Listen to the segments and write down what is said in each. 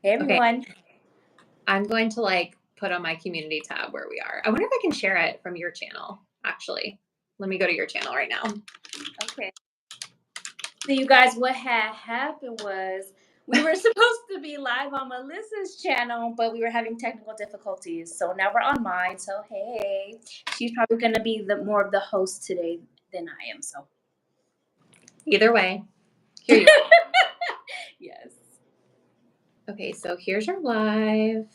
Hey Okay, everyone. I'm going to put on my community tab where we are. I wonder if I can share it from your channel, actually. Let me go to your channel right now. Okay. So you guys, what had happened was we were supposed to be live on Melissa's channel, but we were having technical difficulties. So now we're on mine. So hey, she's probably gonna be more of the host today than I am. So Either way, here you are. yes. Okay, so here's your live.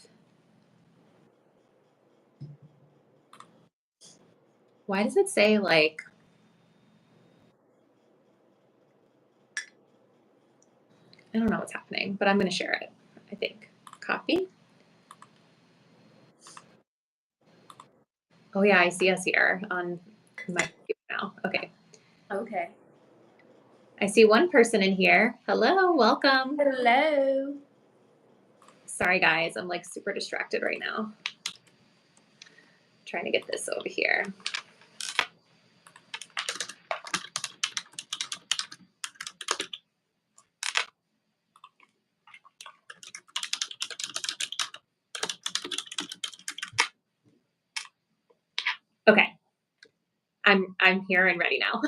Why does it say I don't know what's happening, but I'm going to share it, I think. Copy. Oh yeah, I see us here on my computer now. Okay. Okay. I see one person in here. Hello, welcome. Hello. Sorry guys, I'm super distracted right now. Trying to get this over here. Okay. I'm here and ready now.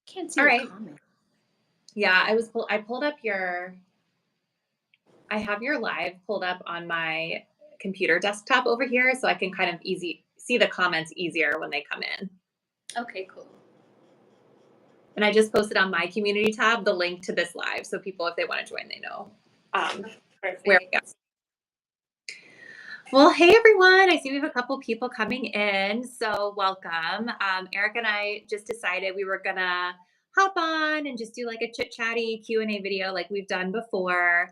Can't see All your right. comment. Yeah, I pulled up I have your live pulled up on my computer desktop over here, so I can kind of see the comments easier when they come in. Okay, cool. And I just posted on my community tab the link to this live, so people, if they want to join, they know where we go. Well, hey everyone! I see we have a couple people coming in, so welcome. Erica and I just decided we were gonna hop on and just do a chit chatty Q&A video like we've done before.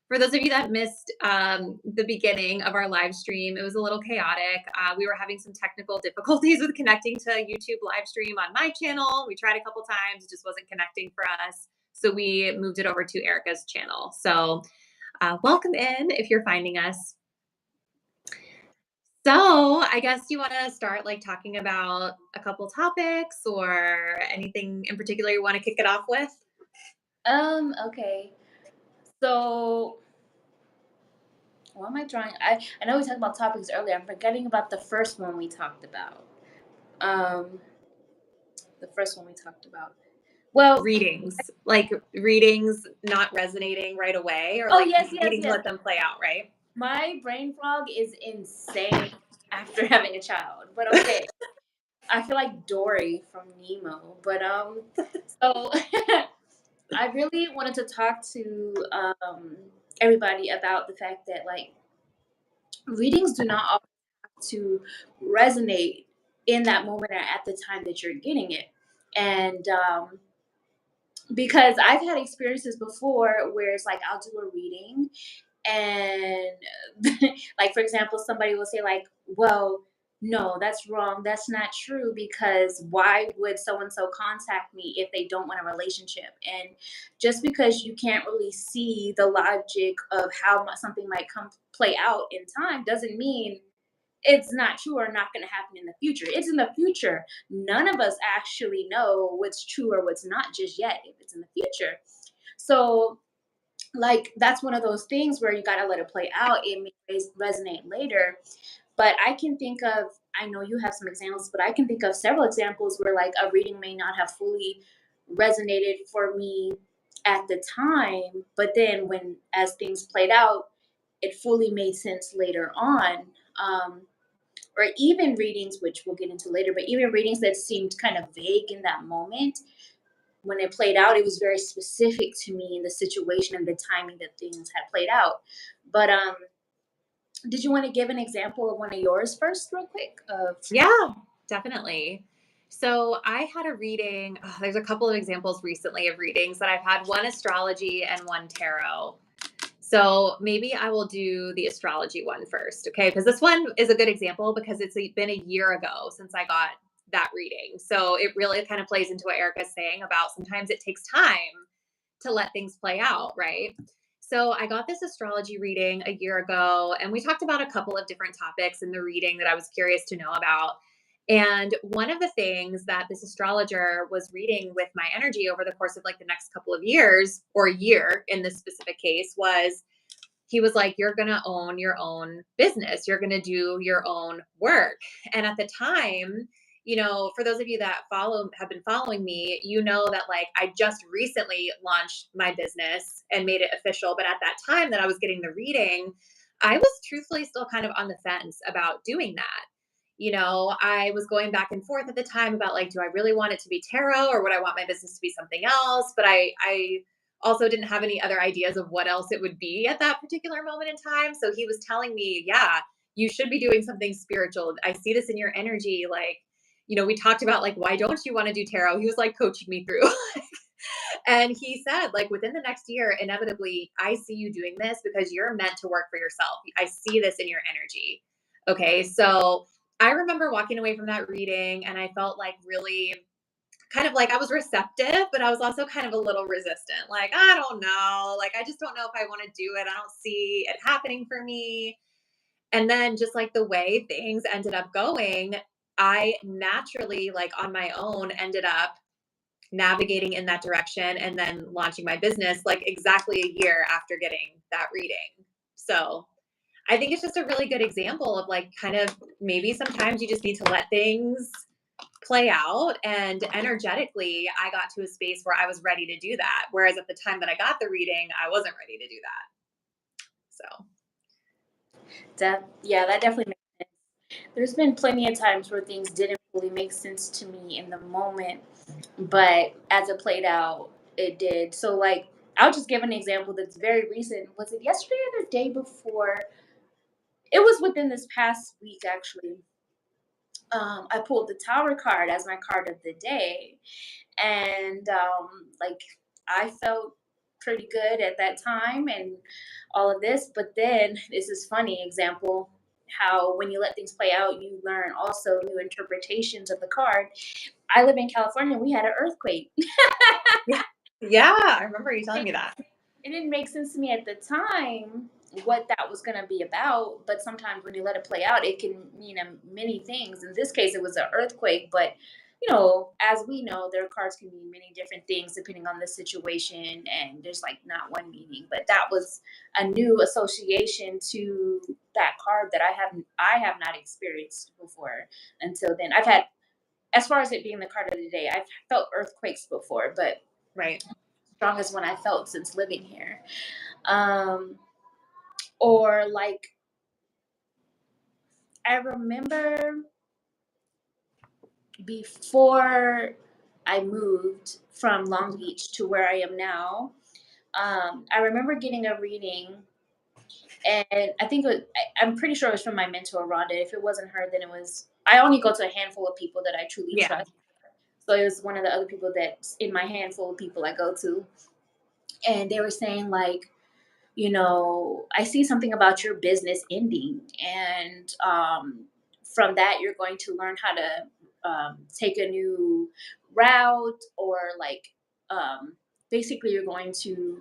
For those of you that missed the beginning of our live stream, it was a little chaotic. We were having some technical difficulties with connecting to YouTube live stream on my channel. We tried a couple times, it just wasn't connecting for us. So we moved it over to Erica's channel. So welcome in if you're finding us. So I guess you want to start talking about a couple topics or anything in particular you want to kick it off with? Okay. So what am I drawing? I know we talked about topics earlier. I'm forgetting about the first one we talked about. The first one we talked about. Well, Readings not resonating right away, or needing to let them play out, right? My brain fog is insane after having a child, but okay. I feel like Dory from Nemo, but so I really wanted to talk to everybody about the fact that readings do not always have to resonate in that moment or at the time that you're getting it, and because I've had experiences before where it's I'll do a reading and for example, somebody will say well, no, that's wrong, that's not true, because why would so and so contact me if they don't want a relationship? And just because you can't really see the logic of how something might play out in time doesn't mean it's not true or not going to happen in the future. It's in the future. None of us actually know what's true or what's not just yet if it's in the future. So that's one of those things where you got to let it play out. It may resonate later. But I know you have some examples, but I can think of several examples where a reading may not have fully resonated for me at the time, but then as things played out, it fully made sense later on. Or even readings, which we'll get into later, but even readings that seemed kind of vague in that moment, when it played out, it was very specific to me in the situation and the timing that things had played out. But did you want to give an example of one of yours first, real quick? Yeah, definitely. So I had a reading. There's a couple of examples recently of readings that I've had, one astrology and one tarot. So maybe I will do the astrology one first, okay? Because this one is a good example because it's been a year ago since I got that reading. So it really kind of plays into what Erica's saying about sometimes it takes time to let things play out, right? So I got this astrology reading a year ago, and we talked about a couple of different topics in the reading that I was curious to know about. And one of the things that this astrologer was reading with my energy over the course of like the next couple of years, or a year in this specific case, was he was like, "You're going to own your own business. You're going to do your own work." And at the time, for those of you that have been following me, that like I just recently launched my business and made it official. But at that time that I was getting the reading, I was truthfully still kind of on the fence about doing that. I was going back and forth at the time about like, do I really want it to be tarot or would I want my business to be something else? But I also didn't have any other ideas of what else it would be at that particular moment in time. So he was telling me, yeah, you should be doing something spiritual. I see this in your energy. Like, we talked about like, why don't you want to do tarot? He was like coaching me through. And he said, like, within the next year, inevitably, I see you doing this because you're meant to work for yourself. I see this in your energy. Okay. So I remember walking away from that reading and I felt like really kind of like I was receptive, but I was also kind of a little resistant. Like, I don't know. Like, I just don't know if I want to do it. I don't see it happening for me. And then just like the way things ended up going, I naturally, like on my own, ended up navigating in that direction and then launching my business like exactly a year after getting that reading. So I think it's just a really good example of like kind of maybe sometimes you just need to let things play out. And energetically, I got to a space where I was ready to do that. Whereas at the time that I got the reading, I wasn't ready to do that. So, Yeah, that definitely makes sense. There's been plenty of times where things didn't really make sense to me in the moment, but as it played out, it did. So, like, I'll just give an example that's very recent. Was it yesterday or the day before? It was within this past week, actually. I pulled the Tower card as my card of the day, and like I felt pretty good at that time and all of this. But then this is funny example how when you let things play out, you learn also new interpretations of the card. I live in California. We had an earthquake. yeah. Yeah. I remember you telling me that. It didn't make sense to me at the time what that was going to be about, but sometimes when you let it play out it can mean many things. In this case it was an earthquake, but as we know, their cards can mean many different things depending on the situation, and there's like not one meaning. But that was a new association to that card that I have not experienced before until then. I've had, as far as it being the card of the day, I've felt earthquakes before, but Right. strongest one I felt since living here. Um, or like I remember before I moved from Long Beach to where I am now, I remember getting a reading, and I think I'm pretty sure it was from my mentor Rhonda. If it wasn't her, then it was. I only go to a handful of people that I truly Yeah. trust. So it was one of the other people that's in my handful of people I go to, and they were saying like, I see something about your business ending. And from that, you're going to learn how to take a new route, or like basically, you're going to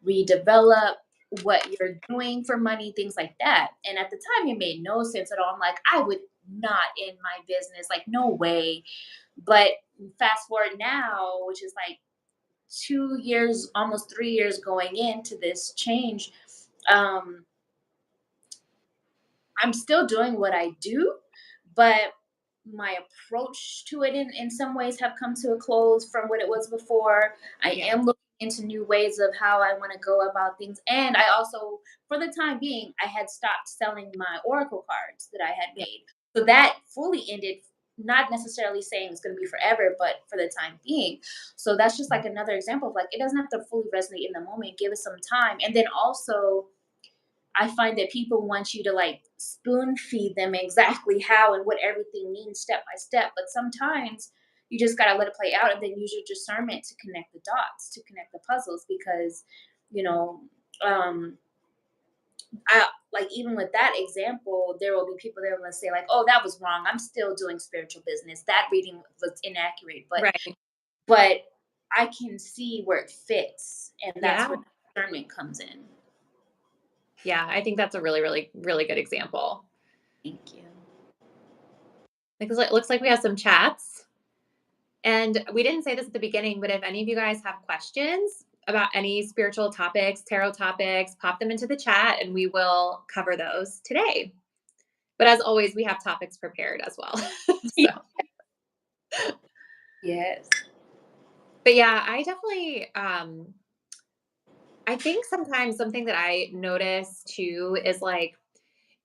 redevelop what you're doing for money, things like that. And at the time, it made no sense at all. I'm like, I would not end my business, like, no way. But fast forward now, which is like 2 years, almost 3 years going into this change, um, I'm still doing what I do, but my approach to it in some ways have come to a close from what it was before. I Yeah. am looking into new ways of how I want to go about things. And I also, for the time being, I had stopped selling my Oracle cards that I had Yeah. made. So that fully ended, not necessarily saying it's going to be forever, but for the time being. So that's just like another example of like, it doesn't have to fully resonate in the moment. Give it some time. And then also, I find that people want you to like spoon feed them exactly how and what everything means step by step. But sometimes you just got to let it play out and then use your discernment to connect the dots, to connect the puzzles. Because, you know, um, I like, even with that example, there will be people that will say, like, oh, that was wrong. I'm still doing spiritual business. That reading was inaccurate. Right. But I can see where it fits. And that's where Yeah. discernment comes in. Yeah. I think that's a really, really, really good example. Thank you. It looks like we have some chats. And we didn't say this at the beginning, but if any of you guys have questions about any spiritual topics, tarot topics, pop them into the chat and we will cover those today. But as always, we have topics prepared as well. So, Yes. but yeah, I definitely, I think sometimes something that I notice too is like,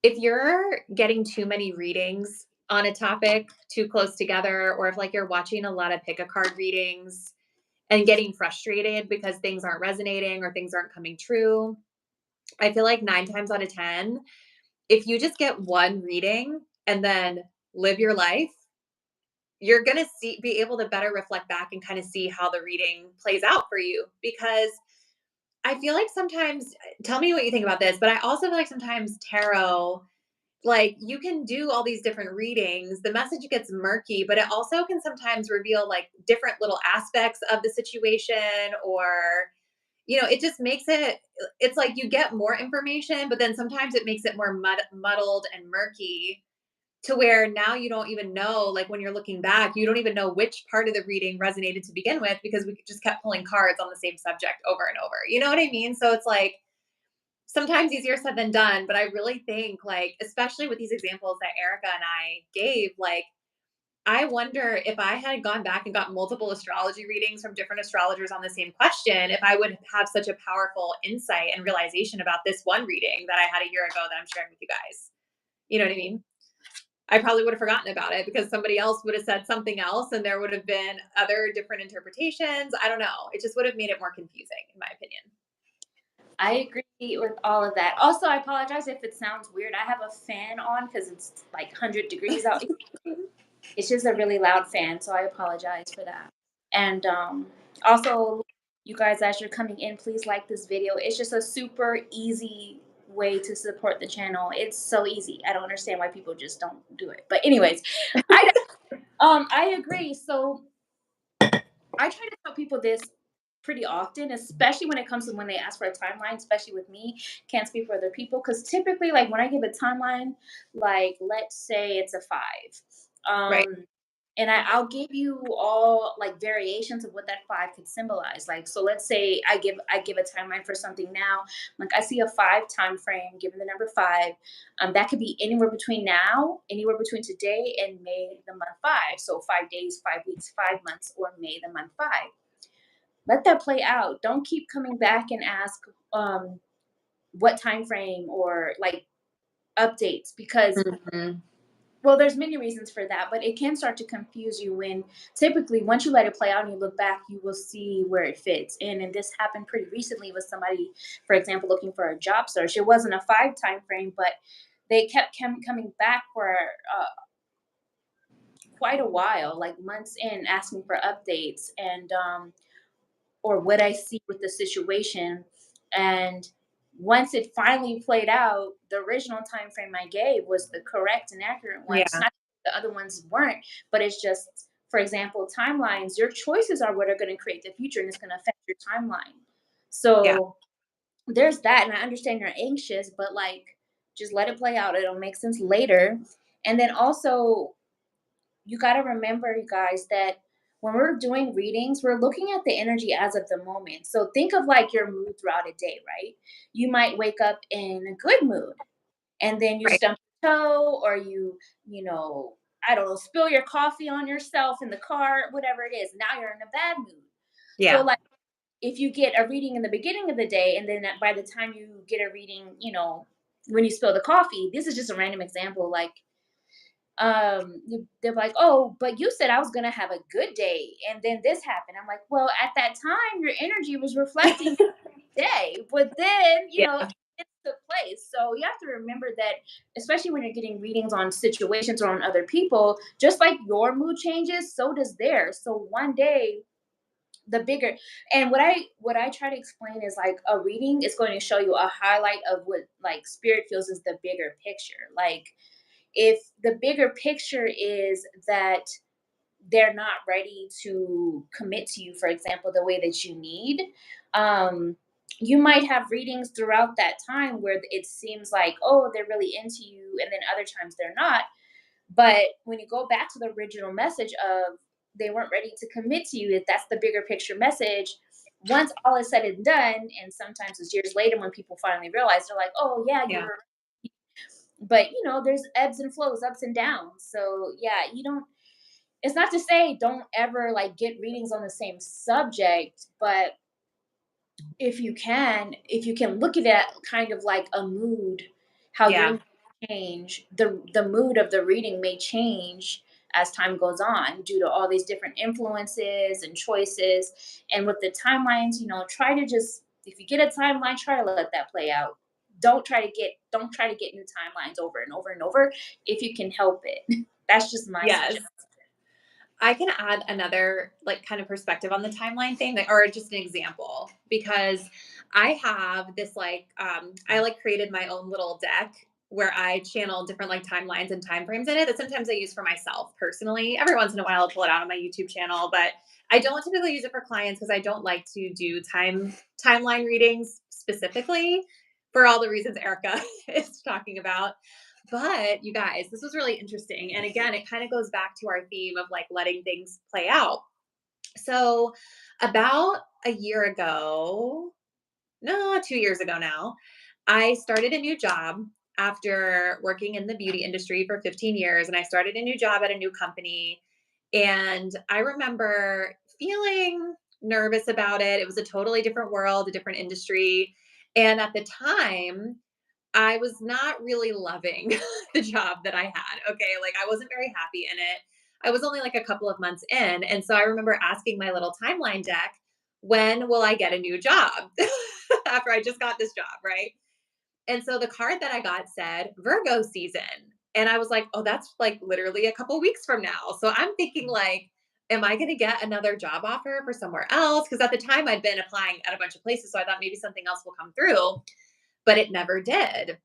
if you're getting too many readings on a topic too close together, or if like you're watching a lot of pick a card readings and getting frustrated because things aren't resonating or things aren't coming true, I feel like 9 times out of 10, if you just get one reading and then live your life, you're going to be able to better reflect back and kind of see how the reading plays out for you. Because I feel like sometimes, tell me what you think about this, but I also feel like sometimes tarot, like you can do all these different readings, the message gets murky, but it also can sometimes reveal like different little aspects of the situation, or it just makes it's like you get more information, but then sometimes it makes it more muddled and murky, to where now you don't even know, like when you're looking back, you don't even know which part of the reading resonated to begin with, because we just kept pulling cards on the same subject over and over. You know what I mean? So it's like sometimes easier said than done, but I really think, like, especially with these examples that Erica and I gave, like, I wonder if I had gone back and got multiple astrology readings from different astrologers on the same question, if I would have such a powerful insight and realization about this one reading that I had a year ago that I'm sharing with you guys. You know what I mean? I probably would have forgotten about it because somebody else would have said something else and there would have been other different interpretations. I don't know. It just would have made it more confusing, in my opinion. I agree with all of that. Also, I apologize if it sounds weird. I have a fan on because it's like 100 degrees out. It's just a really loud fan, so I apologize for that. And also, you guys, as you're coming in, please like this video. It's just a super easy way to support the channel. It's so easy. I don't understand why people just don't do it. But anyways, I I agree. So I try to tell people this pretty often, especially when it comes to when they ask for a timeline, especially with me. Can't speak for other people. Because typically, like when I give a timeline, like let's say it's a 5. Right. And I'll give you all like variations of what that 5 could symbolize. Like, so let's say I give a timeline for something now. Like I see a 5 time frame, given the number 5. That could be anywhere between now, anywhere between today and May the month 5. So 5 days, 5 weeks, 5 months, or May the month 5. Let that play out. Don't keep coming back and ask what time frame or like updates, because Mhm. well, there's many reasons for that, but it can start to confuse you when typically once you let it play out and you look back, you will see where it fits. And this happened pretty recently with somebody, for example, looking for a job search. It wasn't a 5 time frame, but they kept coming back for quite a while, like months in, asking for updates and or what I see with the situation. And once it finally played out, the original time frame I gave was the correct and accurate one. It's Yeah. not that the other ones weren't, but it's just, for example, timelines. Your choices are what are going to create the future, and it's going to affect your timeline. Yeah. So there's that, and I understand you're anxious, but like, just let it play out. It'll make sense later. And then also, you got to remember, you guys, that when we're doing readings, we're looking at the energy as of the moment. So think of like your mood throughout a day, right? You might wake up in a good mood and then you Right. stump your toe, or you know, I don't know, spill your coffee on yourself in the car, whatever it is. Now you're in a bad mood. So Yeah. like if you get a reading in the beginning of the day and then by the time you get a reading, when you spill the coffee, this is just a random example, like they're like, oh, but you said I was gonna have a good day and then this happened. I'm like, well, at that time your energy was reflecting the day, but then Yeah. it took place. So you have to remember that, especially when you're getting readings on situations or on other people, just like your mood changes, so does theirs. So one day the bigger, and what I try to explain is like a reading is going to show you a highlight of what like spirit feels is the bigger picture. Like if the bigger picture is that they're not ready to commit to you, for example, the way that you need, um, you might have readings throughout that time where it seems like, oh, they're really into you, and then other times they're not. But when you go back to the original message of they weren't ready to commit to you, if that's the bigger picture message, once all is said and done, and sometimes it's years later when people finally realize, they're like, oh yeah, Yeah. you're, but there's ebbs and flows, ups and downs. So yeah, you don't, it's not to say don't ever like get readings on the same subject, but if you can look at it kind of like a mood, how Yeah. your mood change, the mood of the reading may change as time goes on due to all these different influences and choices. And with the timelines, try to just, if you get a timeline, try to let that play out. Don't try to get new timelines over and over and over if you can help it. That's just my Yes. suggestion. I can add another like kind of perspective on the timeline thing, or just an example, because I have this I like created my own little deck where I channel different like timelines and time frames in it that sometimes I use for myself personally. Every once in a while I'll pull it out on my YouTube channel, but I don't typically use it for clients because I don't like to do timeline readings specifically for all the reasons Erica is talking about. But you guys, this was really interesting. And again, it kind of goes back to our theme of like letting things play out. So, about a year ago, no, 2 years ago now, I started a new job after working in the beauty industry for 15 years. And I started a new job at a new company. And I remember feeling nervous about it. It was a totally different world, a different industry. And at the time, I was not really loving the job that I had. Okay. Like I wasn't very happy in it. I was only like a couple of months in. And so I remember asking my little timeline deck, when will I get a new job after I just got this job? Right. And so the card that I got said Virgo season. And I was like, oh, that's like literally a couple weeks from now. So I'm thinking, like, am I going to get another job offer for somewhere else? Because at the time I'd been applying at a bunch of places. So I thought maybe something else will come through, but it never did.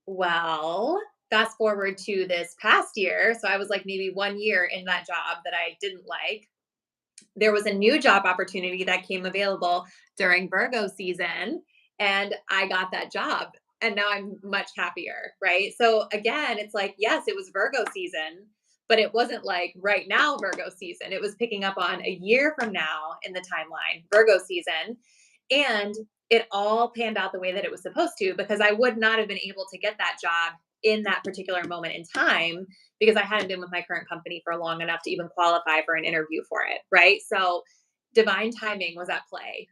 Well, fast forward to this past year. So I was like maybe 1 year in that job that I didn't like. There was a new job opportunity that came available during Virgo season, and I got that job. And now I'm much happier, right? So again, it's like, yes, it was Virgo season, but it wasn't like right now Virgo season. It was picking up on a year from now in the timeline, Virgo season. And it all panned out the way that it was supposed to, because I would not have been able to get that job in that particular moment in time because I hadn't been with my current company for long enough to even qualify for an interview for it. Right. So divine timing was at play.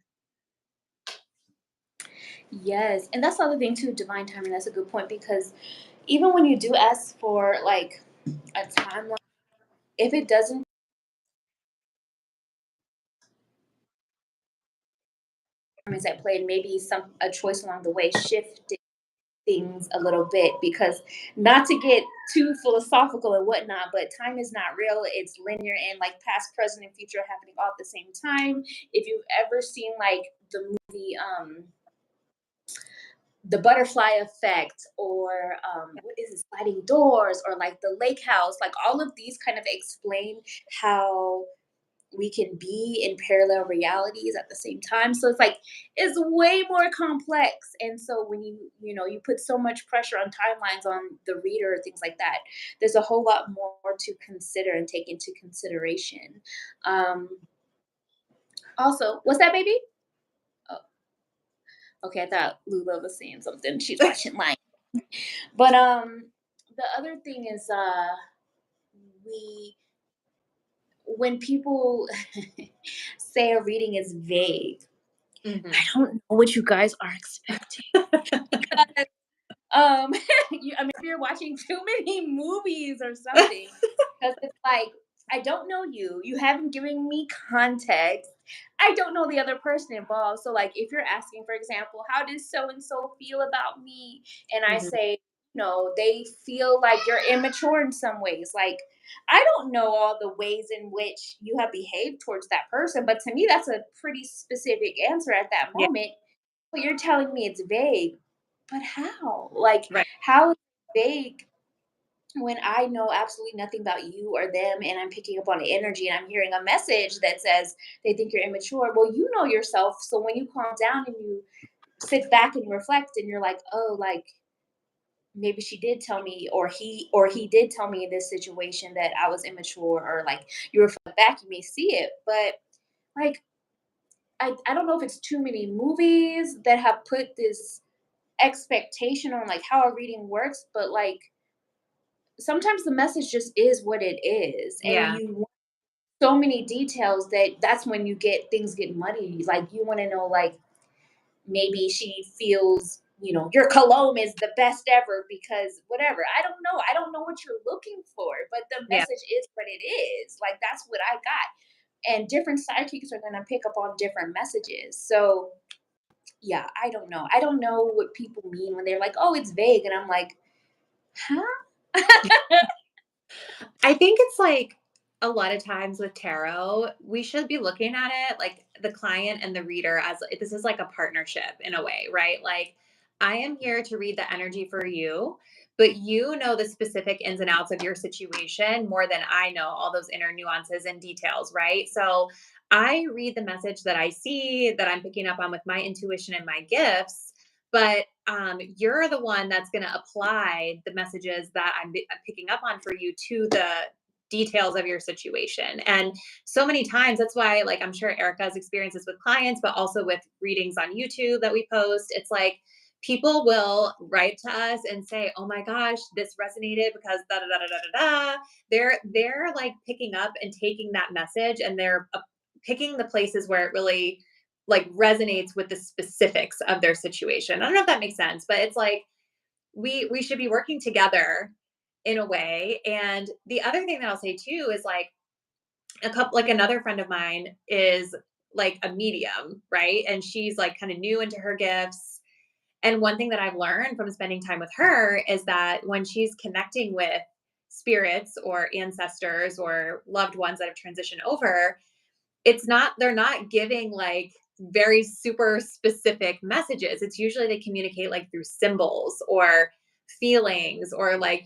Yes, and that's the other thing too, divine timing. That's a good point because even when you do ask for like a timeline, if it doesn't is at play, and maybe some a choice along the way shifted things a little bit, because not to get too philosophical and whatnot, but time is not real. It's linear, and like past, present, and future are happening all at the same time. If you've ever seen like the movie the butterfly effect, or what is it, sliding doors, or like the lake house, like all of these kind of explain how we can be in parallel realities at the same time. So it's like it's way more complex. And so when you put so much pressure on timelines on the reader, things like that, there's a whole lot more to consider and take into consideration. um Also, what's that, baby? Oh, okay, I thought Lula was saying something. She's watching Lion. But the other thing is we when people say a reading is vague, I Mhm. don't know what you guys are expecting. Because if you're watching too many movies or something, because it's like, I don't know you. You haven't given me context. I don't know the other person involved. So, like, if you're asking, for example, how does so and so feel about me? And I Mhm. say, they feel like you're immature in some ways. Like, I don't know all the ways in which you have behaved towards that person, but to me, that's a pretty specific answer at that Yeah. moment. But you're telling me it's vague. But how? Like, Right. how is it vague when I know absolutely nothing about you or them, and I'm picking up on the energy and I'm hearing a message that says they think you're immature? Well, you know yourself. So when you calm down and you sit back and reflect and you're like, oh, like, maybe she did tell me, or he did tell me in this situation that I was immature, or like you reflect back, you may see it, but like I don't know if it's too many movies that have put this expectation on like how a reading works, but like sometimes the message just is what it is, and Yeah. you want so many details that that's when you get things get muddy. Like you want to know, like maybe she feels, your cologne is the best ever because whatever. I don't know what you're looking for, but the Yeah. message is what it is. Like that's what I got, and different psychics are going to pick up on different messages. So yeah, I don't know what people mean when they're like, oh, it's vague, and I'm like, huh. I think it's like a lot of times with tarot, we should be looking at it like the client and the reader as this is like a partnership in a way, right? Like, I am here to read the energy for you, but you know the specific ins and outs of your situation more than I know all those inner nuances and details, right? So I read the message that I see that I'm picking up on with my intuition and my gifts. But you're the one that's going to apply the messages that I'm picking up on for you to the details of your situation. And so many times, that's why, like, I'm sure Erica's experiences with clients, but also with readings on YouTube that we post, it's like people will write to us and say, "Oh my gosh, this resonated because da da da da da da." They're like picking up and taking that message, and they're picking the places where it really like resonates with the specifics of their situation. I don't know if that makes sense, but it's like we should be working together in a way. And the other thing that I'll say too is like another friend of mine is like a medium, right? And she's like kind of new into her gifts. And one thing that I've learned from spending time with her is that when she's connecting with spirits or ancestors or loved ones that have transitioned over, they're not giving like very super specific messages. It's usually they communicate like through symbols or feelings, or like,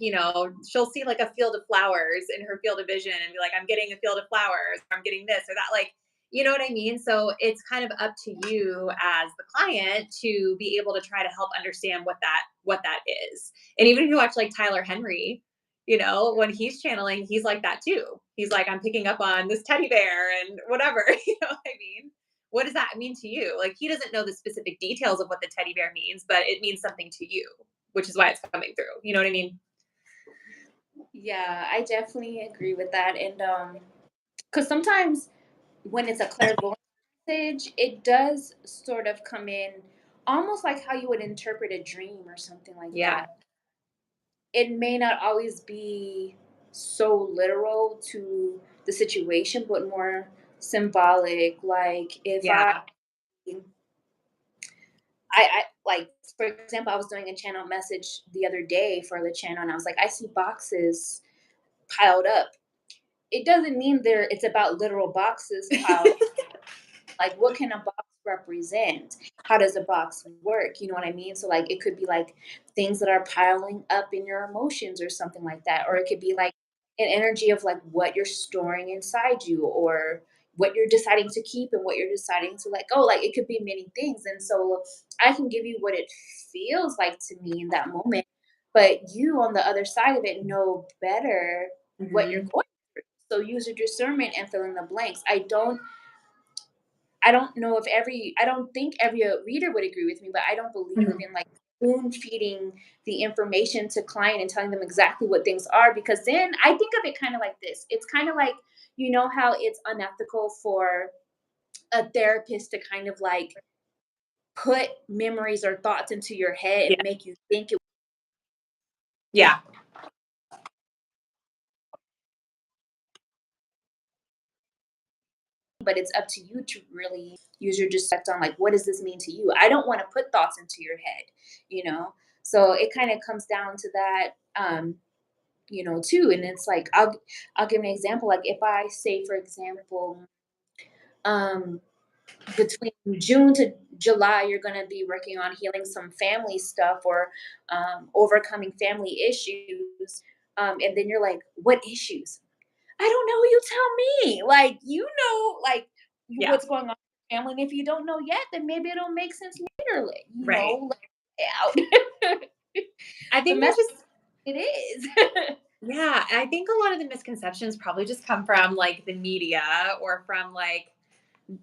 she'll see like a field of flowers in her field of vision and be like, I'm getting a field of flowers, or I'm getting this or that, like, you know what I mean? So it's kind of up to you as the client to be able to try to help understand what that is. And even if you watch like Tyler Henry, when he's channeling, he's like that too. He's like, I'm picking up on this teddy bear and whatever. You know what I mean? What does that mean to you? Like, he doesn't know the specific details of what the teddy bear means, but it means something to you, which is why it's coming through. You know what I mean? Yeah, I definitely agree with that. And because sometimes when it's a clairvoyant message, it does sort of come in almost like how you would interpret a dream or something like Yeah. that. It may not always be so literal to the situation, but more symbolic. Like if Yeah. I like, for example, I was doing a channel message the other day for the channel, and I was like, I see boxes piled up. It doesn't mean it's about literal boxes piled. Like, what can a box represent? How does a box work? You know what I mean? So, like, it could be like things that are piling up in your emotions or something like that. Or it could be like an energy of like what you're storing inside you, or what you're deciding to keep and what you're deciding to let go. Like, it could be many things. And so, I can give you what it feels like to me in that moment. But you on the other side of it know better what you're Hmm. going through. So use your discernment and fill in the blanks. I don't think every reader would agree with me, but I don't believe Hmm. in like spoon feeding the information to client and telling them exactly what things are, because then I think of it kind of like this. It's kind of like, how it's unethical for a therapist to kind of like put memories or thoughts into your head Yeah. and make you think it, Yeah. but it's up to you to really use your discernment on like, what does this mean to you? I don't want to put thoughts into your head, you know? So it kind of comes down to that. Too. And it's like I'll give an example. Like if I say, for example, um, between June to July, you're going to be working on healing some family stuff, or overcoming family issues. And then you're like, what issues? I don't know. You tell me. Like, like Yeah. what's going on in your family. And if you don't know yet, then maybe it'll make sense later. Like, Right. let it out. I The think mess there's just it is. yeah, I think a lot of the misconceptions probably just come from like the media or from like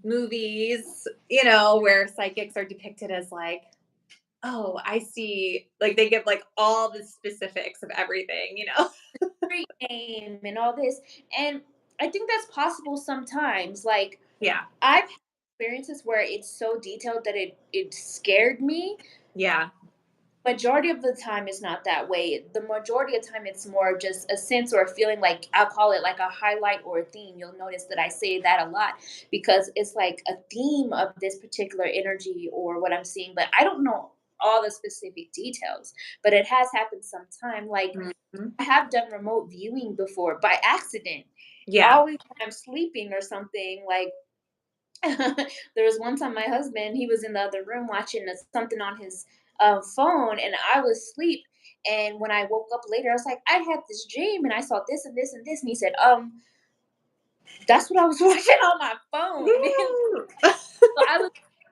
movies, where psychics are depicted as like, oh, I see, like they give like all the specifics of everything. Street name and all this. And I think that's possible sometimes. Like Yeah. I've had experiences where it's so detailed that it scared me. Yeah. Majority of the time it's not that way. The majority of the time it's more just a sense or a feeling, like I'll call it like a highlight or a theme. You'll notice that I say that a lot because it's like a theme of this particular energy or what I'm seeing, but I don't know all the specific details. But it has happened sometime. Like Mhm. I have done remote viewing before by accident. Yeah. Always when I'm sleeping or something, like there was one time my husband, he was in the other room watching something on his phone, and I was asleep. And when I woke up later, I was like, I had this dream, and I saw this and this and this. And he said, that's what I was watching on my phone. And Woo! so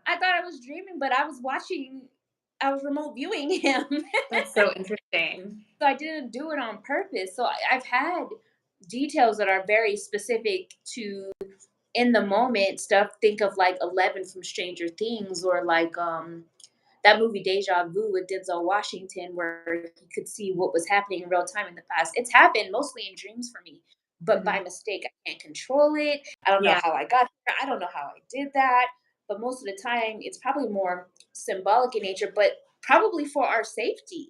I thought I was dreaming, but I was remote viewing him. That's so interesting. So I didn't do it on purpose. So I've had details that are very specific to in the moment stuff. Think of like 11 from Stranger Things, or like that movie Deja Vu with Denzel Washington, where he could see what was happening in real time in the past. It's happened mostly in dreams for me, but Mhm. by mistake. I can't control it. I don't know Yeah. how I got here. I don't know how I did that. But most of the time, it's probably more symbolic in nature, but probably for our safety,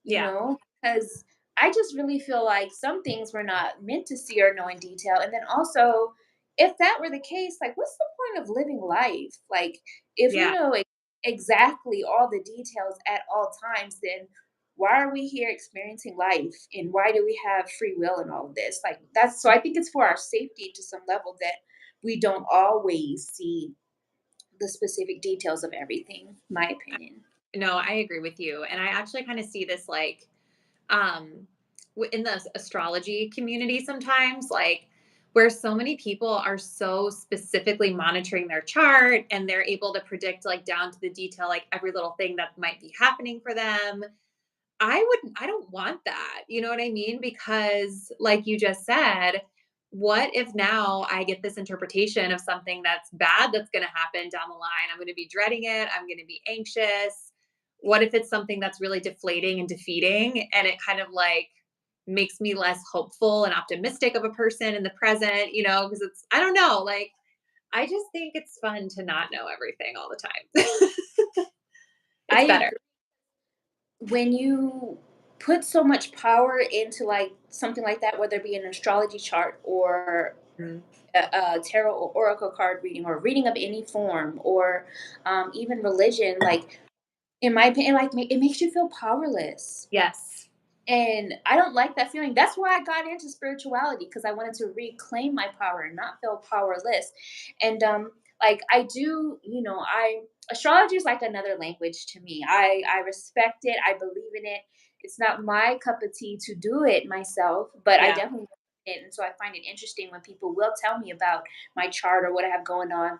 Yeah. because I just really feel like some things we're not meant to see or know in detail. And then also, if that were the case, like, what's the point of living life? Like, if we Yeah. know exactly all the details at all times, then why are we here experiencing life? And why do we have free will and all of this? Like, that's so I think it's for our safety to some level that we don't always see the specific details of everything, my opinion. No, I agree with you. And I actually kind of see this like um in the astrology community sometimes, like where so many people are so specifically monitoring their chart and they're able to predict like down to the detail like every little thing that might be happening for them. I don't want that. You know what I mean? Because like you just said, what if now I get this interpretation of something that's bad that's going to happen down the line? I'm going to be dreading it. I'm going to be anxious. What if it's something that's really deflating and defeating and it kind of like makes me less hopeful and optimistic of a person in the present, because it's I don't know, like I just think it's fun to not know everything all the time. I It's better. agree. When you put so much power into like something like that, whether it be an astrology chart or Mhm. a tarot or oracle card reading or reading of any form, or even religion, like in my opinion, like it makes you feel powerless. Yes. And I don't like that feeling. That's why I got into spirituality, because I wanted to reclaim my power and not feel powerless. And like I do, I astrology is like another language to me. I respect it. I believe in it. It's not my cup of tea to do it myself, but I Yeah. definitely believe in it. And so I find it interesting when people will tell me about my chart or what I have going on.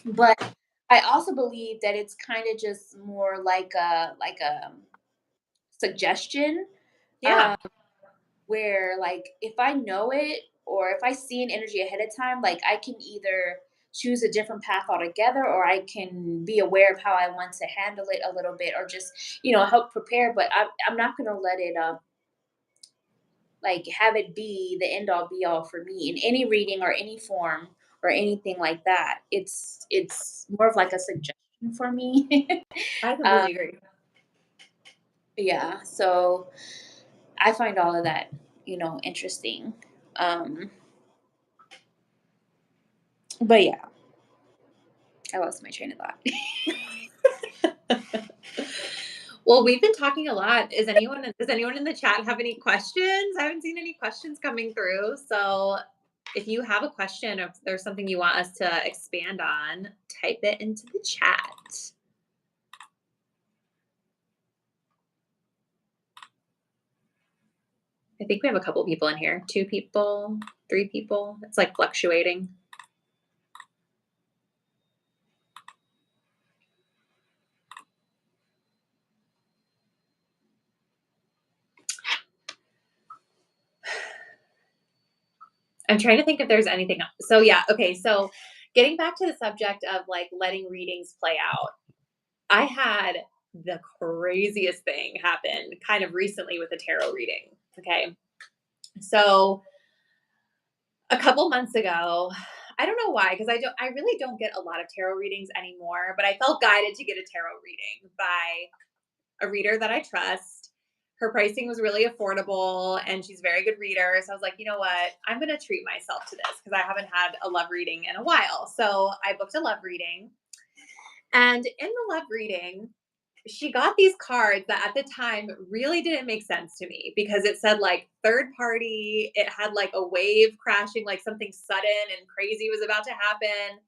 But I also believe that it's kind of just more like a suggestion. Yeah. Um, where like if I know it or if I see an energy ahead of time, like I can either choose a different path altogether, or I can be aware of how I want to handle it a little bit, or just help prepare. But I'm not gonna let it like have it be the end all be all for me in any reading or any form or anything like that. It's more of like a suggestion for me. I uh, completely agree. yeah, so I find all of that interesting. um but yeah, I lost my train of thought. Well, we've been talking a lot. Does anyone in the chat have any questions? I haven't seen any questions coming through. So if you have a question or if there's something you want us to expand on, type it into the chat. I think we have a couple people in here. 2 people, 3 people. It's like fluctuating. I'm trying to think if there's anything else. So yeah, okay. So getting back to the subject of like letting readings play out, I had the craziest thing happen kind of recently with a tarot reading. Okay. So a couple months ago, I don't know why, because I really don't get a lot of tarot readings anymore, but I felt guided to get a tarot reading by a reader that I trust. Her pricing was really affordable and she's a very good reader. So I was like, you know what? I'm going to treat myself to this because I haven't had a love reading in a while. So I booked a love reading. And in the love reading, she got these cards that at the time really didn't make sense to me because it said like third party. It had like a wave crashing, like something sudden and crazy was about to happen.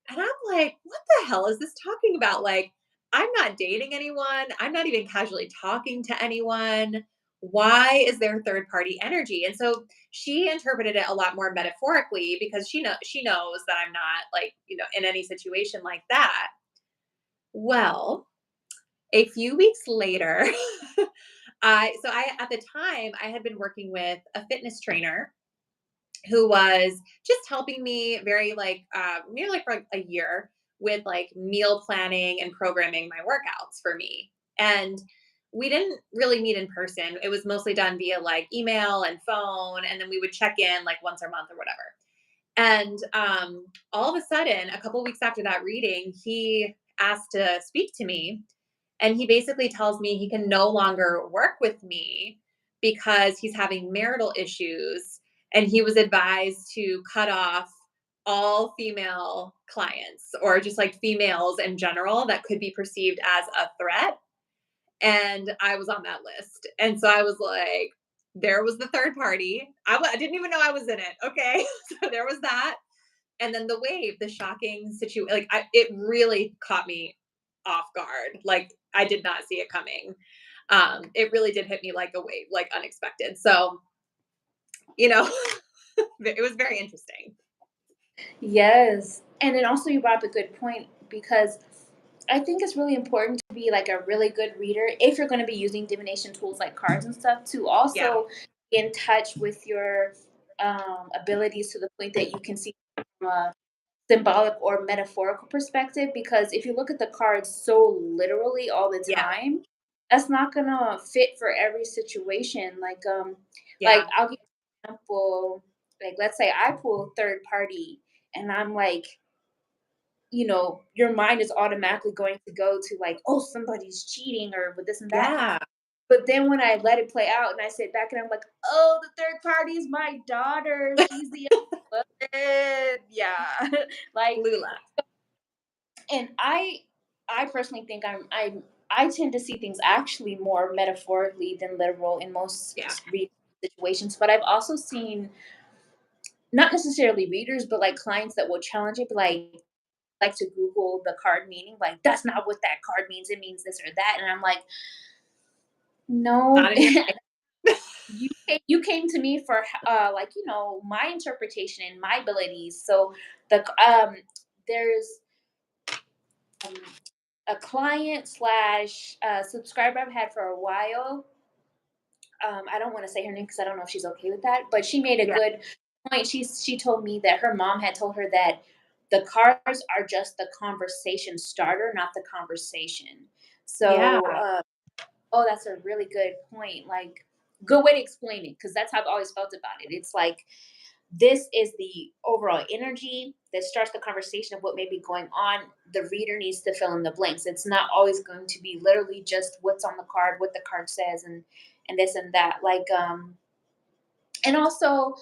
And I'm like, what the hell is this talking about? Like, I'm not dating anyone. I'm not even casually talking to anyone. Why is there third party energy? And so she interpreted it a lot more metaphorically because she knows that I'm not like, in any situation like that. Well, a few weeks later, I at the time I had been working with a fitness trainer who was just helping me very like near like for like a year with like meal planning and programming my workouts for me. And we didn't really meet in person. It was mostly done via like email and phone, and then we would check in like once a month or whatever. And all of a sudden, a couple weeks after that reading, he asked to speak to me, and he basically tells me he can no longer work with me because he's having marital issues. And he was advised to cut off all female clients or just like females in general that could be perceived as a threat. And I was on that list. And so I was like, there was the third party. I didn't even know I was in it. Okay. So there was that. And then the wave, the shocking situation, like it really caught me off guard. Like I did not see it coming. It really did hit me like a wave, like unexpected. So, you know, it was very interesting. Yes. And then also you brought up a good point because I think it's really important to be like a really good reader if you're going to be using divination tools like cards and stuff to Yeah. also be in touch with your abilities to the point that you can see from a symbolic or metaphorical perspective. Because if you look at the cards so literally all the Yeah. time, that's not gonna fit for every situation. Like Yeah. I'll give you an example. Like let's say I pull third party and I'm like, your mind is automatically going to go to like, oh, somebody's cheating or with this and that. Yeah. But then when I let it play out and I sit back and I'm like, oh, the third party is my daughter. She's the yeah. like, Lula. and I personally think I tend to see things actually more metaphorically than literal in most Yeah. situations. But I've also seen not necessarily readers, but like clients that will challenge it, like to Google the card meaning, like that's not what that card means. It means this or that, and I'm like, no, Not in your you came to me for like my interpretation and my abilities. So the there's um, a client slash subscriber I've had for a while. I don't want to say her name because I don't know if she's okay with that, but she made a Yeah. good point. She told me that her mom had told her that the cards are just the conversation starter, not the conversation. Yeah. So, oh, that's a really good point. Like, good way to explain it because that's how I've always felt about it. It's like this is the overall energy that starts the conversation of what may be going on. The reader needs to fill in the blanks. It's not always going to be literally just what's on the card, what the card says, and this and that. And also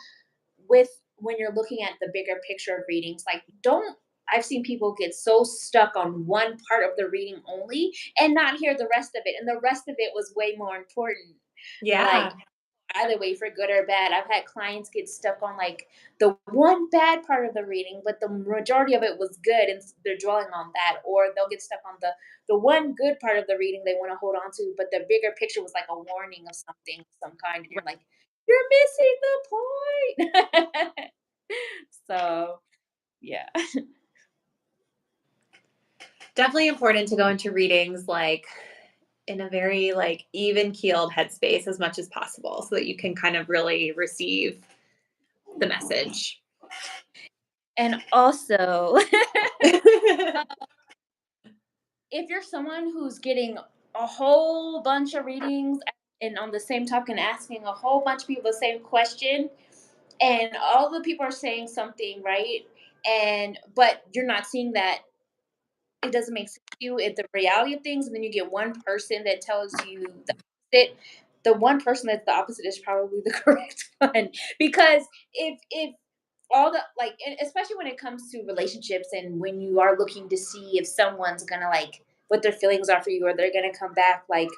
with when you're looking at the bigger picture of readings, like don't I've seen people get so stuck on one part of the reading only and not hear the rest of it. And the rest of it was way more important. Like Yeah. either way, for good or bad. I've had clients get stuck on like the one bad part of the reading, but the majority of it was good, and they're dwelling on that. Or they'll get stuck on the one good part of the reading they want to hold on to, but the bigger picture was like a warning of something, some kind, and you're like, you're missing the point. So yeah. Definitely important to go into readings like in a very like even keeled headspace as much as possible so that you can kind of really receive the message. And also, if you're someone who's getting a whole bunch of readings and on the same token asking a whole bunch of people the same question, and all the people are saying something, right? And but you're not seeing that it doesn't make sense to you at the reality of things, and then you get one person that tells you the opposite. The one person that's the opposite is probably the correct one. Because if all the like and especially when it comes to relationships and when you are looking to see if someone's gonna like what their feelings are for you or they're gonna come back, like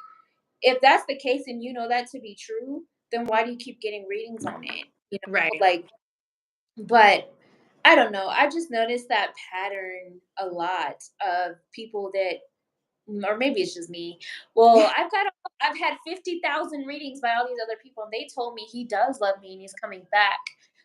if that's the case and you know that to be true, then why do you keep getting readings on it? You know, Right. like but I don't know. I just noticed that pattern a lot of people that or maybe it's just me. Well, I've had 50,000 readings by all these other people and they told me he does love me and he's coming back.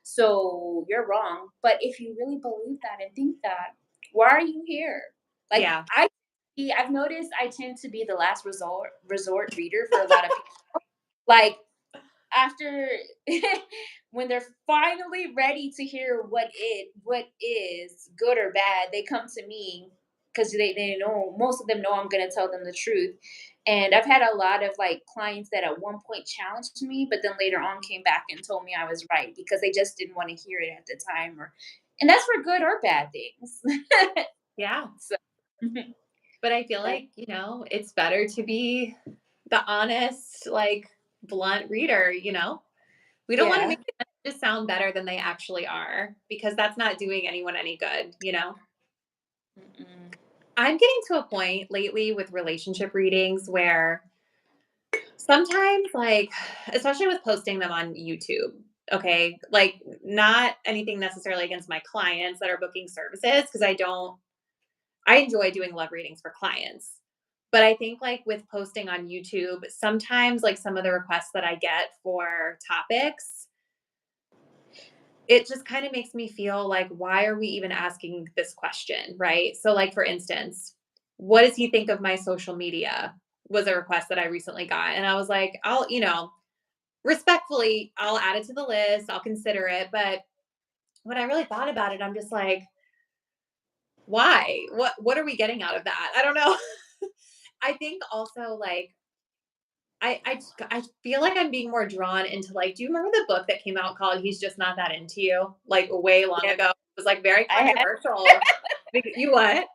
So you're wrong. But if you really believe that and think that, why are you here? Like Yeah. I've noticed I tend to be the last resort reader for a lot of people. Like after when they're finally ready to hear what is good or bad, they come to me because they know most of them know I'm gonna tell them the truth. And I've had a lot of like clients that at one point challenged me, but then later on came back and told me I was right because they just didn't want to hear it at the time or and that's for good or bad things. Yeah. So But I feel but like, it's better to be the honest, like blunt reader, We don't want to yeah. make it just sound better than they actually are because that's not doing anyone any good. Mm-mm. I'm getting to a point lately with relationship readings where sometimes, like, especially with posting them on YouTube, okay, like, not anything necessarily against my clients that are booking services because I enjoy doing love readings for clients. But I think, like, with posting on YouTube, sometimes, like, some of the requests that I get for topics, it just kind of makes me feel like, why are we even asking this question? Right. So, like, for instance, what does he think of my social media? Was a request that I recently got. And I was like, respectfully, I'll add it to the list, I'll consider it. But when I really thought about it, I'm just like, why? What are we getting out of that? I don't know. I think also like I feel like I'm being more drawn into like, do you remember the book that came out called He's Just Not That Into You? Like way long Yeah, ago. It was like very I had controversial. You what?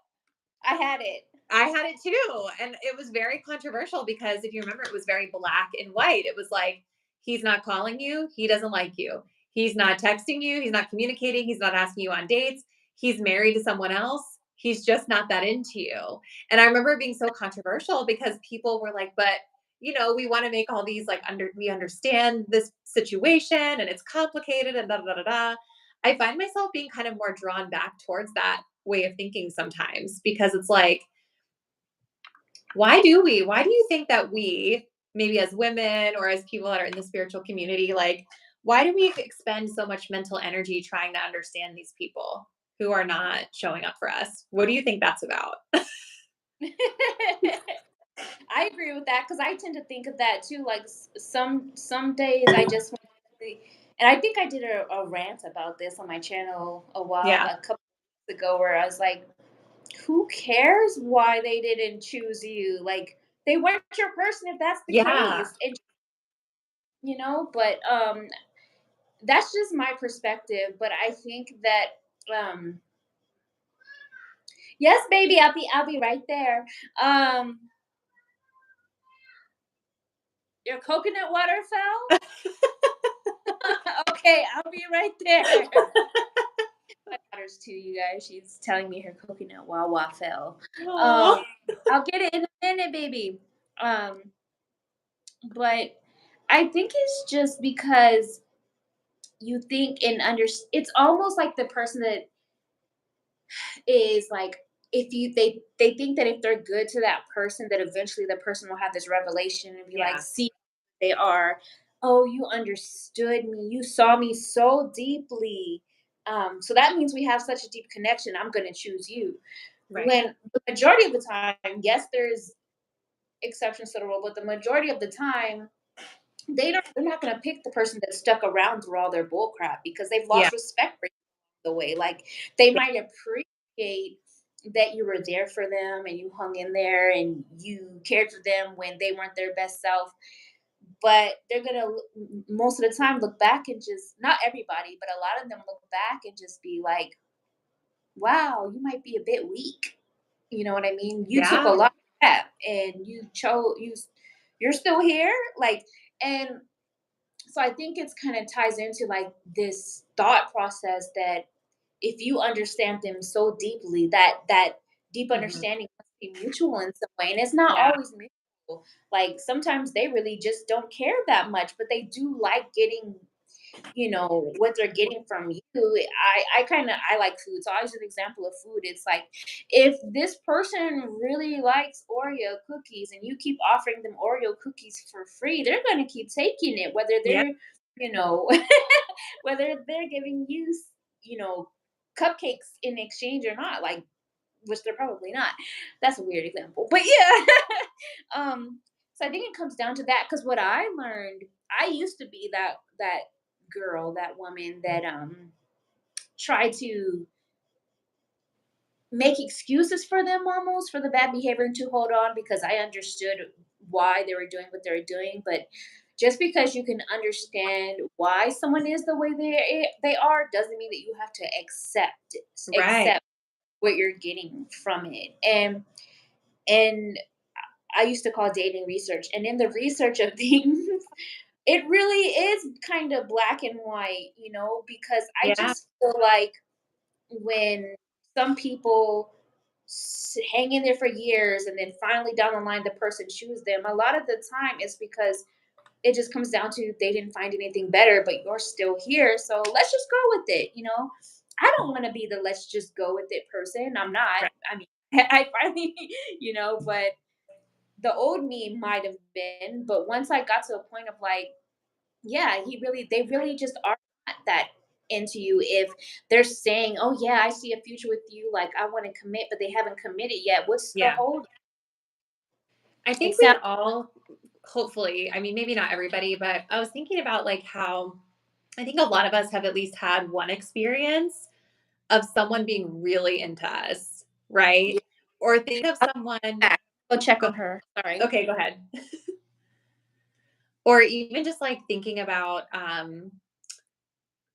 I had it. I had it too. And it was very controversial because if you remember, it was very black and white. It was like, he's not calling you, he doesn't like you. He's not texting you, he's not communicating, he's not asking you on dates, he's married to someone else. He's just not that into you. And I remember it being so controversial because people were like, but we want to make all these like we understand this situation and it's complicated and da da da da. I find myself being kind of more drawn back towards that way of thinking sometimes because it's like, why do you think that we, maybe as women or as people that are in the spiritual community, like, why do we expend so much mental energy trying to understand these people who are not showing up for us? What do you think that's about? I agree with that because I tend to think of that too. Like some days I just want to see, and I think I did a rant about this on my channel Yeah. a couple weeks ago where I was like, "Who cares why they didn't choose you? Like they weren't your person if that's the Yeah. case." And but that's just my perspective. But I think that yes, baby, I'll be right there. Um, your coconut water fell. Okay, I'll be right there. My daughter's too, you guys. She's telling me her coconut wawa fell. Oh. Um, I'll get it in a minute, baby. Um, but I think it's just because you think and under. It's almost like the person that is like if you they think that if they're good to that person that eventually the person will have this revelation and be like Yeah. see they are, oh, you understood me, you saw me so deeply, so that means we have such a deep connection, I'm going to choose you. Right. When the majority of the time, yes, there's exceptions to the rule, but the majority of the time they're not gonna pick the person that stuck around through all their bull crap because they've Yeah. lost respect for you the way. Like they Yeah. might appreciate that you were there for them and you hung in there and you cared for them when they weren't their best self. But they're gonna most of the time look back and just, not everybody, but a lot of them look back and just be like, wow, you might be a bit weak. You know what I mean? You took a Yeah. lot of crap and you're still here. Like, and so I think it's kind of ties into like this thought process that if you understand them so deeply, that deep Mhm. understanding must be mutual in some way. And it's not Yeah. always mutual. Like sometimes they really just don't care that much, but they do like getting, what they're getting from you. I like food, so I use an example of food. It's like if this person really likes Oreo cookies and you keep offering them Oreo cookies for free, they're going to keep taking it, whether Yeah. they're, you know whether they're giving you, you know cupcakes in exchange or not, like, which they're probably not. That's a weird example, but yeah. So I think it comes down to that, because what I learned, I used to be that girl, that woman that tried to make excuses for them, almost for the bad behavior, and to hold on because I understood why they were doing what they were doing. But just because you can understand why someone is the way they are doesn't mean that you have to Right. accept what you're getting from it. And I used to call dating research. And in the research of things, it really is kind of black and white, because I Yeah. just feel like when some people hang in there for years and then finally down the line the person chooses them, a lot of the time it's because it just comes down to they didn't find anything better, but you're still here. So let's just go with it. I don't want to be the let's just go with it person. I'm not. Right. I mean, I finally, but the old me might have been. But once I got to a point of like, yeah, they really just are not that into you. If they're saying, oh yeah, I see a future with you, like I want to commit, but they haven't committed yet, what's the Yeah. hold? I It think we sounds all, hopefully, I mean, maybe not everybody, but I was thinking about like how I think a lot of us have at least had one experience of someone being really into us, right? yeah. Or think of I'll someone, back. Go check go, on her. Sorry. okay, go ahead. Or even just like thinking about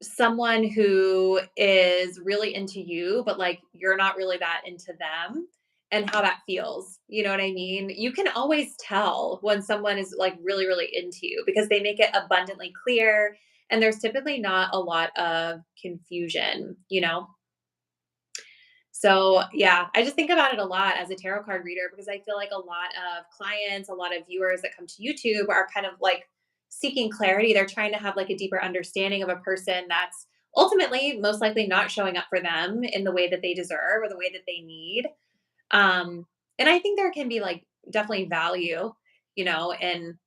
someone who is really into you, but like you're not really that into them and how that feels. You know what I mean? You can always tell when someone is like really, really into you because they make it abundantly clear and there's typically not a lot of confusion. So, yeah, I just think about it a lot as a tarot card reader because I feel like a lot of clients, a lot of viewers that come to YouTube are kind of like seeking clarity. They're trying to have like a deeper understanding of a person that's ultimately most likely not showing up for them in the way that they deserve or the way that they need. Um, and I think there can be like definitely value, in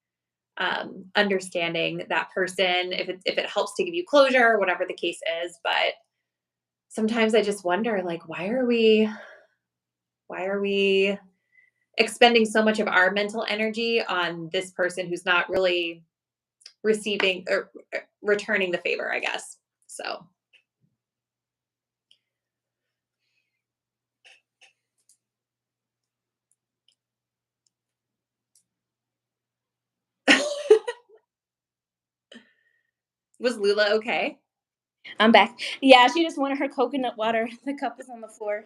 understanding that person if it helps to give you closure, whatever the case is. But sometimes I just wonder, like, why are we expending so much of our mental energy on this person who's not really receiving or returning the favor, I guess. So was Lula okay? I'm back. Yeah, she just wanted her coconut water. The cup is on the floor.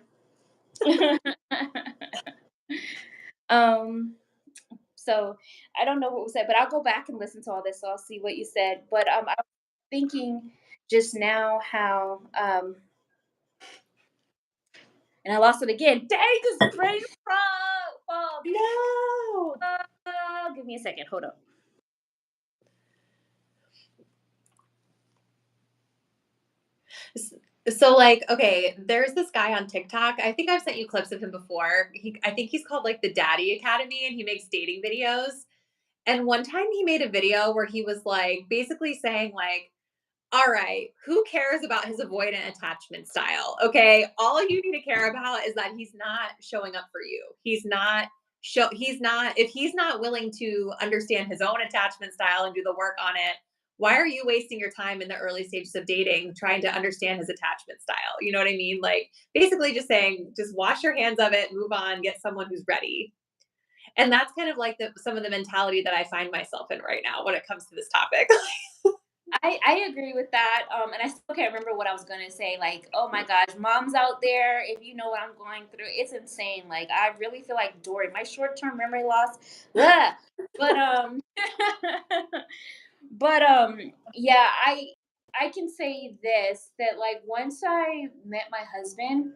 um, so I don't know what was said, but I'll go back and listen to all this, so I'll see what you said. But I was thinking just now how and I lost it again. Dang, this brain fog. No. Give me a second. Hold up. S- So like, okay, there's this guy on TikTok. I think I've sent you clips of him before. I think he's called like the Daddy Academy and he makes dating videos. And one time he made a video where he was like basically saying like, all right, who cares about his avoidant attachment style? Okay, all you need to care about is that he's not showing up for you. He's not if he's not willing to understand his own attachment style and do the work on it, why are you wasting your time in the early stages of dating trying to understand his attachment style? You know what I mean? Like basically just saying, just wash your hands of it, move on, get someone who's ready. And that's kind of like some of the mentality that I find myself in right now when it comes to this topic. I agree with that. And I still can't remember what I was gonna say. Like, oh my gosh, moms out there, if you know what I'm going through, it's insane. Like, I really feel like Dory. My short-term memory loss. Blah. But yeah, I can say this that like once I met my husband,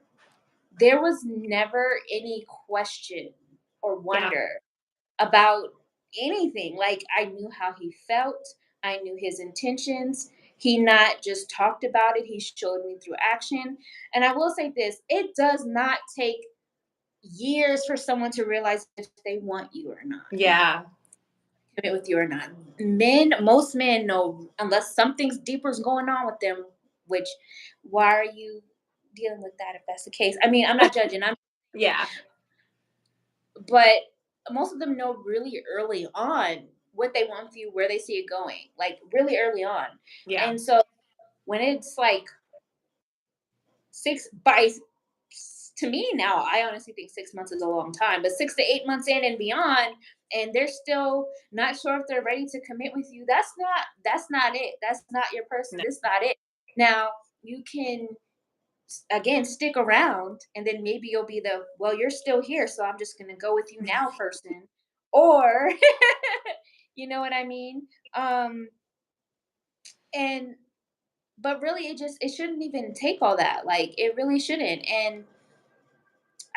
there was never any question or Yeah. wonder about anything. Like I knew how he felt, I knew his intentions. He not just talked about it, he showed me through action. And I will say this, it does not take years for someone to realize if they want you or not. Yeah. Commit with you or not. Most men know unless something's deeper is going on with them, which why are you dealing with that if that's the case? I mean, I'm not judging. Yeah. But most of them know really early on what they want for you, where they see it going, like really early on. Yeah. And so when it's like six by to me now, I honestly think 6 months is a long time, but 6 to 8 months in and beyond, and they're still not sure if they're ready to commit with you. That's not it. That's not your person. No. That's not it. Now you can again stick around and then maybe you'll be the well you're still here so I'm just going to go with you now person or you know what I mean and but really it shouldn't even take all that like it really shouldn't and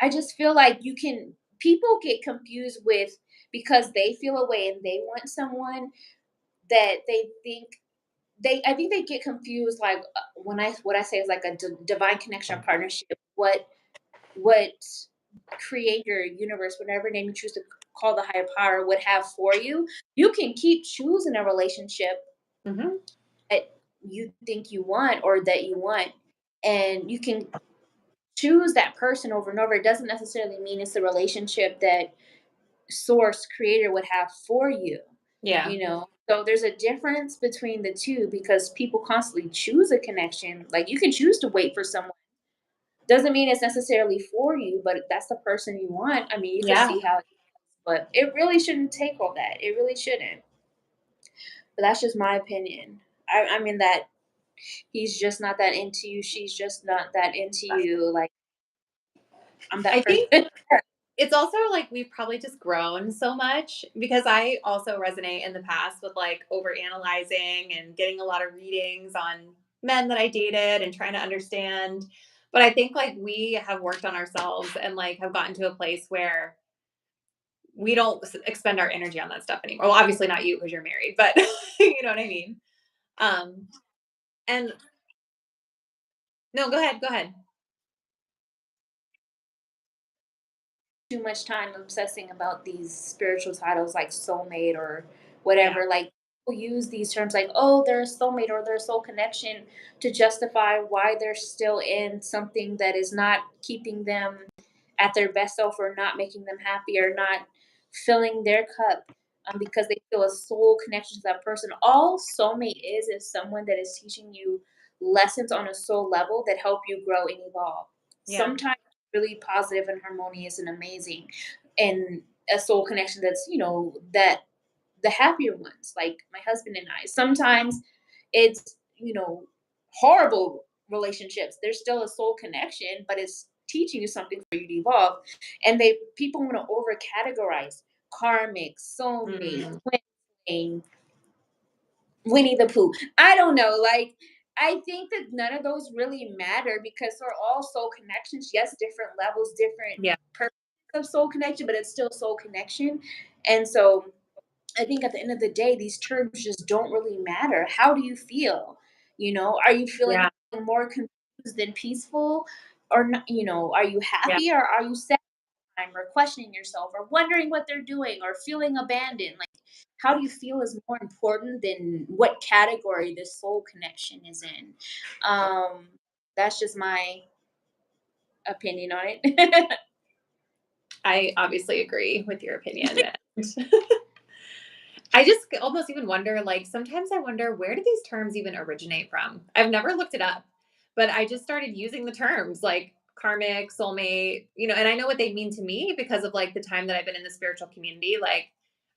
I just feel like you can people get confused with because they feel a way and they want someone that they think they I think they get confused like when I what I say is like a divine connection or partnership what creator, universe, whatever name you choose to call the higher power would have for you, you can keep choosing a relationship Hmm. that you think you want or that you want. And you can choose that person over and over. It doesn't necessarily mean it's the relationship that source creator would have for you. Yeah. You know, so there's a difference between the two because people constantly choose a connection. Like you can choose to wait for someone doesn't mean it's necessarily for you, but if that's the person you want. I mean, you could Yeah. see how, but it really shouldn't take all that. It really shouldn't. But that's just my opinion. I mean that he's just not that into you. She's just not that into you. Like I'm that I person. think it's also like we've probably just grown so much because I also resonate in the past with like over analyzing and getting a lot of readings on men that I dated and trying to understand. But I think like we have worked on ourselves and like have gotten to a place where we don't expend our energy on that stuff anymore. Well, obviously not you because you're married, but you know what I mean? Um, and no, go ahead. Go ahead. Too much time obsessing about these spiritual titles like soulmate or Yeah. whatever. Like people use these terms like, oh, they're a soulmate or they're a soul connection to justify why they're still in something that is not keeping them at their best self or not making them happy or not filling their cup because they feel a soul connection to that person. All soulmate is someone that is teaching you lessons on a soul level that help you grow and evolve. Yeah. Sometimes really positive and harmonious and amazing and a soul connection that's that the happier ones like my husband and I sometimes it's horrible relationships there's still a soul connection but it's teaching you something for you to evolve and they people want to over categorize karmic soulmate Mm, twin flame, Winnie the Pooh. I don't know. Like, I think that none of those really matter because they're all soul connections. Yes, different levels, different yeah. purposes of soul connection, but it's still soul connection. And so I think at the end of the day, these terms just don't really matter. How do you feel? Are you feeling Yeah. more confused than peaceful? Or not, are you Yeah. happy or are you sad or questioning yourself or wondering what they're doing or feeling abandoned? Like, how do you feel is more important than what category this soul connection is in. That's just my opinion on it. I obviously agree with your opinion. I just almost even wonder, like, sometimes I wonder, where do these terms even originate from? I've never looked it up, but I just started using the terms like karmic, soulmate, and I know what they mean to me because of like the time that I've been in the spiritual community. Like,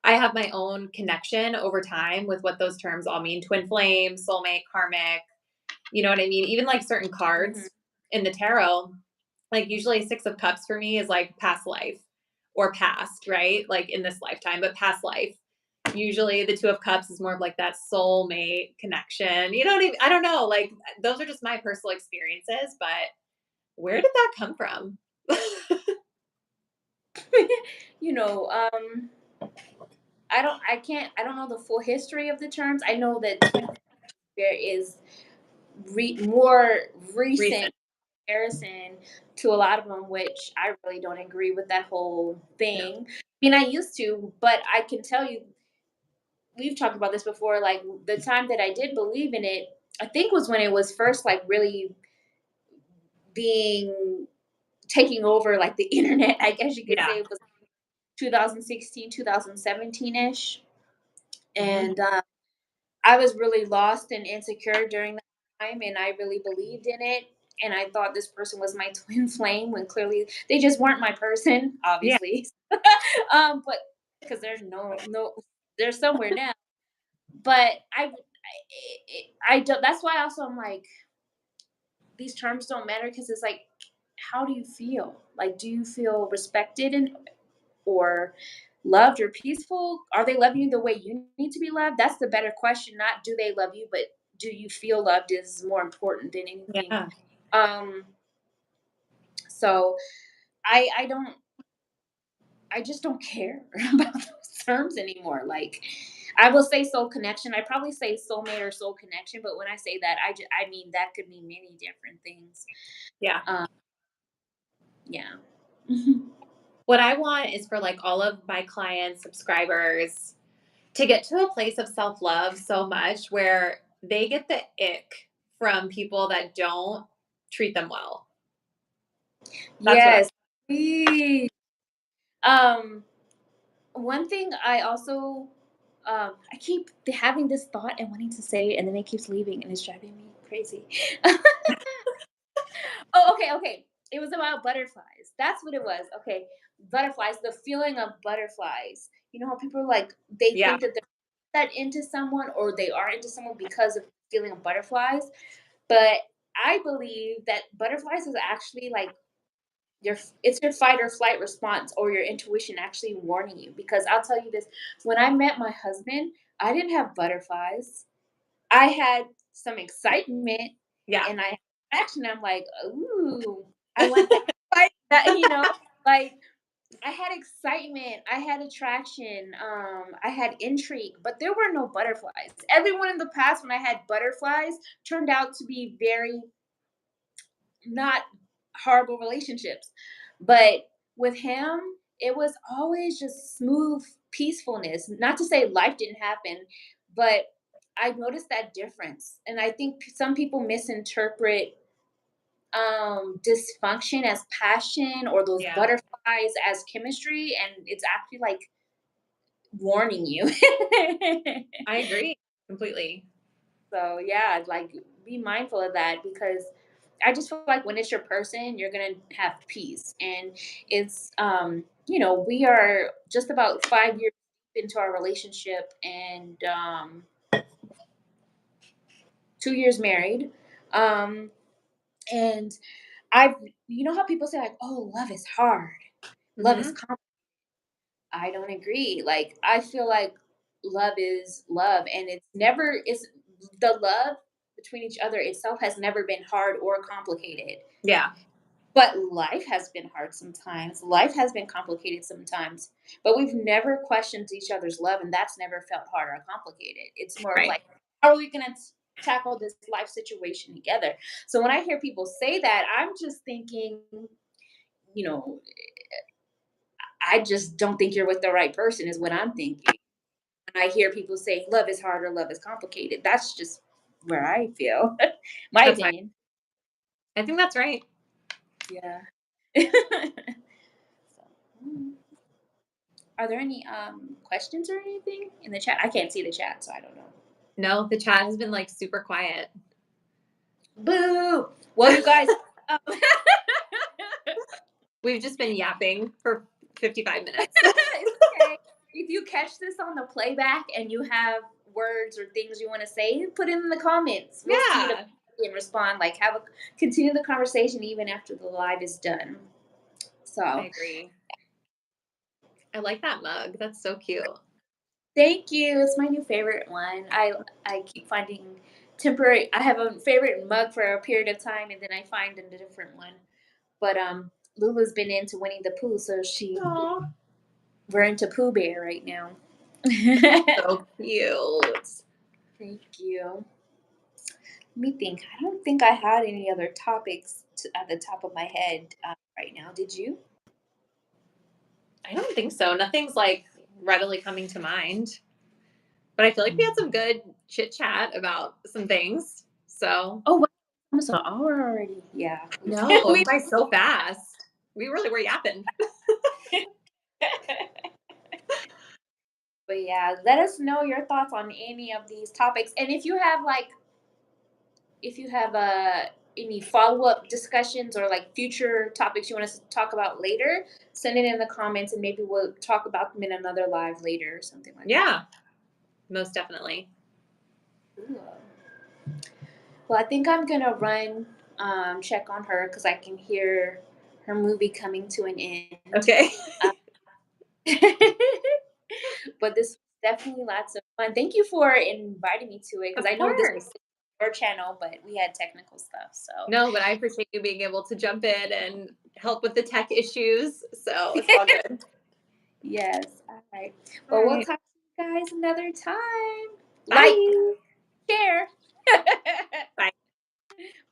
I have my own connection over time with what those terms all mean: twin flame, soulmate, karmic. You know what I mean? Even like certain Mhm. cards in the tarot, like usually Six of Cups for me is like past life or past, right? Like in this lifetime, but past life. Usually the Two of Cups is more of like that soulmate connection. You know what I mean? I don't know. Like those are just my personal experiences, but where did that come from? You know, I don't know the full history of the terms. I know that there is more recent Recent. comparison to a lot of them, which I really don't agree with that whole No. thing. I mean, I used to, but I can tell you, we've talked about this before. Like the time that I did believe in it, I think was when it was first like really being taking over like the internet. I guess you could say Yeah. it was 2016, 2017 ish, Mhm. and I was really lost and insecure during that time, and I really believed in it. And I thought this person was my twin flame when clearly they just weren't my person, Yeah. obviously. But because there's no, they're somewhere now. But I don't. That's why also I'm like, these terms don't matter because it's like, how do you feel? Like, do you feel respected and or loved or peaceful? Are they loving you the way you need to be loved? That's the better question. Not do they love you, but do you feel loved is more important than anything. Yeah. Um, so I don't I just don't care about those terms anymore. Like I will say soul connection. I probably say soulmate or soul connection, but when I say that, I mean that could mean many different things. Yeah. Um, yeah. What I want is for like all of my clients, subscribers to get to a place of self love so much where they get the ick from people that don't treat them well. That's what I Yes. Please. Um, One thing I also I keep having this thought and wanting to say it, and then it keeps leaving, and it's driving me crazy. Oh, okay, okay. It was about butterflies. That's what it was. Okay, butterflies. The feeling of butterflies. You know how people like they Yeah. think that they're that into someone or they are into someone because of feeling of butterflies. But I believe that butterflies is actually like it's your fight or flight response or your intuition actually warning you, because I'll tell you this, when I met my husband, I didn't have butterflies. I had some excitement Yeah. and I had action. I'm like, ooh, I want that fight, that, like I had excitement, I had attraction, I had intrigue, but there were no butterflies. Everyone in the past when I had butterflies turned out to be very not horrible relationships. But with him, it was always just smooth peacefulness. Not to say life didn't happen, but I noticed that difference. And I think some people misinterpret dysfunction as passion or those Yeah. butterflies as chemistry, and it's actually like warning you. I agree completely. So yeah, like be mindful of that, because I just feel like when it's your person, you're gonna have peace. And it's we are just about 5 years into our relationship and 2 years married. Um and I've you know how people say like, oh, love is hard. Love is Hmm. I don't agree. Like I feel like love is love, and it's the love between each other itself has never been hard or complicated. Yeah. But life has been hard sometimes. Life has been complicated sometimes. But we've never questioned each other's love, and that's never felt hard or complicated. It's more of Right. like, how are we going to tackle this life situation together? So when I hear people say that, I'm just thinking, you know, I just don't think you're with the right person, is what I'm thinking. When I hear people say love is hard or love is complicated, that's just where I feel. My That's right. opinion. I think that's right. Yeah. So, Are there any questions or anything in the chat? I can't see the chat, so I don't know. No, the chat has been like super quiet. Boo! Well, you guys, um, We've just been yapping for 55 minutes. it's okay. If you catch this on the playback and you have words or things you want to say, put it in the comments. We'll see Yeah, and respond. Like, continue the conversation even after the live is done. I So, agree. I like that mug. That's so cute. thank you. It's my new favorite one. I keep finding temporary. I have a favorite mug for a period of time, and then I find a different one. But Lulu's been into Winnie the Pooh, so Aw, we're into Pooh Bear right now. so cute. Thank you. Let me think. I don't think I had any other topics at the top of my head right now. Did you? I don't think so. Nothing's like readily coming to mind. But I feel like we had some good chit chat about some things. So, Oh, wow. Almost an hour already. Yeah. no, it We went by so fast. We really were yapping. But yeah, let us know your thoughts on any of these topics. And if you have any follow-up discussions or like future topics you want us to talk about later, send it in the comments and maybe we'll talk about them in another live later or something like that. Yeah, most definitely. Ooh. Well, I think I'm gonna run check on her because I can hear her movie coming to an end. Okay. Um, but this was definitely lots of fun. Thank you for inviting me to it Of because I know this was course. your channel, but we had technical stuff. So No, but I appreciate you being able to jump in and help with the tech issues. So it's all good. yes, all right. All Well, we'll right. talk to you guys another time. Like, Bye. share. Bye.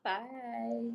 Bye.